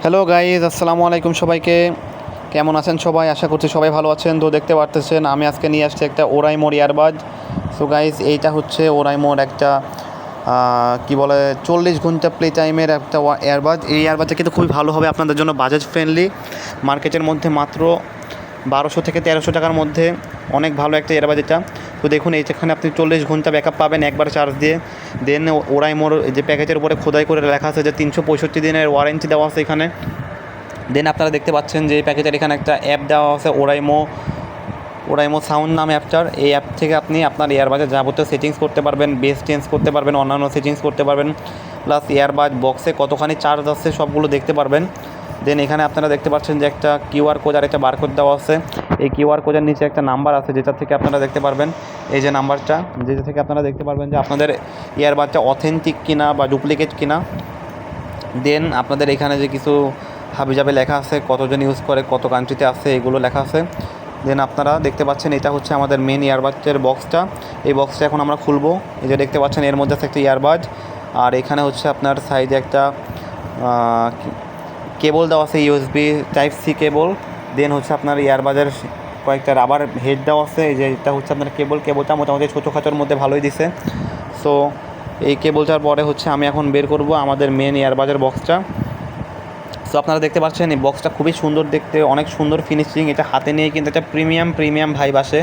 Hello guys, আসসালামু আলাইকুম সবাইকে। কেমন আছেন সবাই? আশা করছি সবাই ভালো আছেন। তো দেখতে পারতেছেন আমি আজকে নিয়ে আসছি একটা ওরাইমোর ইয়ারবাজ। সো গাইজ, এইটা হচ্ছে ওরাইমোর একটা কি বলে 40 ঘন্টা প্লে টাইমের একটা ইয়ারবাজ। এই ইয়ারবাজটা কিন্তু খুবই ভালো হবে আপনাদের জন্য, বাজেট ফ্রেন্ডলি। মার্কেটের মধ্যে মাত্র 1200 থেকে 1300 টাকার মধ্যে অনেক ভালো একটা ইয়ারবাজ এটা। তো দেখুন, এইখানে আপনি 40 ঘন্টা ব্যাকআপ পাবেন একবার চার্জ দিয়ে। দেন ওরাইমোর যে প্যাকেজের উপরে খোদাই করে লেখা আছে যে 365 দিনের ওয়ারেন্টি দেওয়া আছে এখানে। দেন আপনারা দেখতে পাচ্ছেন যে এই প্যাকেজের এখানে একটা অ্যাপ দেওয়া আছে ওরাইমো সাউন্ড নামে অ্যাপটার। এই অ্যাপ থেকে আপনি আপনার ইয়ারবাজের যাবতীয় সেটিংস করতে পারবেন, বেস চেঞ্জ করতে পারবেন, অন্যান্য সেটিংস করতে পারবেন, প্লাস ইয়ারবাজ বক্সে কতখানি চার্জ আছে সবগুলো দেখতে পারবেন। দেন এখানে আপনারা দেখতে পাচ্ছেন যে একটা কিউআর কোড আর একটা বারকোড দেওয়া আছে। এই কিউআর কোডের নিচে একটা নাম্বার আছে যেটা থেকে আপনারা দেখতে পারবেন, এই যে নাম্বারটা, যেটা থেকে আপনারা দেখতে পারবেন যে আপনাদের ইয়ারবাজটা অথেন্টিক কিনা বা ডুপ্লিকেট কিনা। দেন আপনাদের এখানে যে কিছু হাবিজাবে লেখা আছে, কতজন ইউজ করে, কত কান্ট্রিতে আছে, এগুলো লেখা আছে। দেন আপনারা দেখতে পাচ্ছেন এটা হচ্ছে আমাদের মেন ইয়ারবাজের বক্সটা। এই বক্সটা এখন আমরা খুলবো। এই যে দেখতে পাচ্ছেন এর মধ্যে আছে একটা ইয়ারবাজ, আর এখানে হচ্ছে আপনার সাইডে একটা কেবল দেওয়া আছে, ইউএসবি টাইপ সি কেবল। দেন হচ্ছে আপনার ইয়ারবাজের কয়েকটা রাবার হেড দেওয়া আছে। এই যে এটা হচ্ছে আপনার কেবলটা মোটামুটি ছোটোখাটোর মধ্যে ভালোই দিছে। সো এই কেবলটার পরে হচ্ছে আমি এখন বের করব আমাদের মেন ইয়ারবাজের বক্সটা। সো আপনারা দেখতে পাচ্ছেন এই বক্সটা খুবই সুন্দর দেখতে, অনেক সুন্দর ফিনিশিং। এটা হাতে নিয়ে কিন্তু একটা প্রিমিয়াম ভাইব আসে।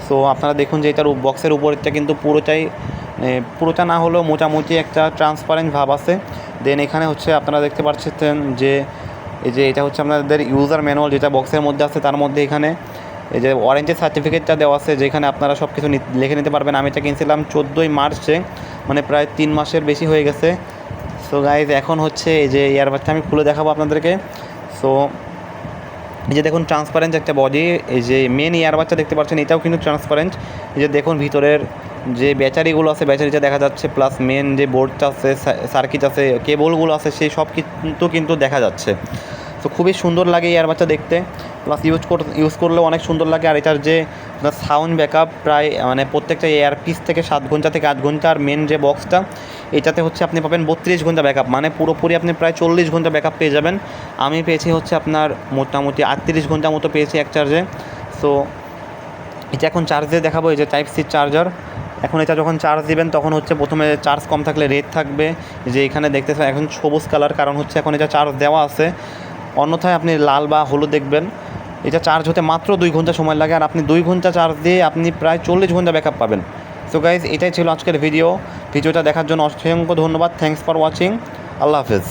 সো আপনারা দেখুন যে এটার বক্সের উপরটা কিন্তু পুরোটা না হলেও মোটামুটি একটা ট্রান্সপারেন্ট ভাব আছে। দেন এখানে হচ্ছে আপনারা দেখতে পাচ্ছেন যে এই যে এটা হচ্ছে আপনাদের ইউজার ম্যানুয়াল, যেটা বক্সের মধ্যে আছে। তার মধ্যে এখানে এই যে ওয়ারেন্টি সার্টিফিকেটটা দেওয়া আছে, যেখানে আপনারা সব কিছু লিখে নিতে পারবেন। আমি এটা কিনছিলাম 14ই মার্চে, মানে প্রায় 3 মাসের বেশি হয়ে গেছে। সো গাইজ, এখন হচ্ছে এই যে ইয়ারবাডটা আমি খুলে দেখাবো আপনাদেরকে। সো এই যে দেখুন ট্রান্সপারেন্ট একটা বডি। এই যে মেন ইয়ারবাডটা দেখতে পাচ্ছেন, এটাও কিন্তু ট্রান্সপারেন্ট। এই যে দেখুন ভিতরের যে ব্যাটারিগুলো আছে, ব্যাটারিটা দেখা যাচ্ছে, প্লাস মেন যে বোর্ডটা আছে, সার্কিট আছে, কেবলগুলো আছে, সেই সব কিন্তু দেখা যাচ্ছে। তো খুবই সুন্দর লাগে ইয়ারবাডটা দেখতে, প্লাস ইউজ করলেও অনেক সুন্দর লাগে। আর এটার যে সাউন্ড ব্যাকআপ প্রায় মানে প্রত্যেকটা এয়ারপিস থেকে 7 ঘন্টা থেকে 8 ঘন্টা। আর মেন যে বক্সটা, এটাতে হচ্ছে আপনি পাবেন 32 ঘন্টা ব্যাকআপ, মানে পুরোপুরি আপনি প্রায় 40 ঘন্টা ব্যাকআপ পেয়ে যাবেন। আমি পেয়েছি হচ্ছে আপনার মোটামুটি 38 ঘন্টা মতো পেয়েছি এক চার্জে। সো এটা এখন চার্জে দেখাবো। এই যে টাইপ সি চার্জার। এখন এটা যখন চার্জ দিবেন তখন হচ্ছে প্রথমে চার্জ কম থাকলে রেড থাকবে, যে এখানে দেখতেছেন এখন সবুজ কালার, কারণ হচ্ছে এখন এটা চার্জ দেওয়া আছে। অন্যথায় আপনি লাল বা হলুদ দেখবেন। এটা চার্জ হতে মাত্র 2 ঘন্টা সময় লাগে, আর আপনি 2 ঘন্টা চার্জ দিয়ে আপনি প্রায় 40 ঘন্টা ব্যাকআপ পাবেন। সো গাইজ, এটাই ছিল আজকের ভিডিওটা দেখার জন্য অসংখ্য ধন্যবাদ। Thanks for watching. আল্লাহ হাফেজ।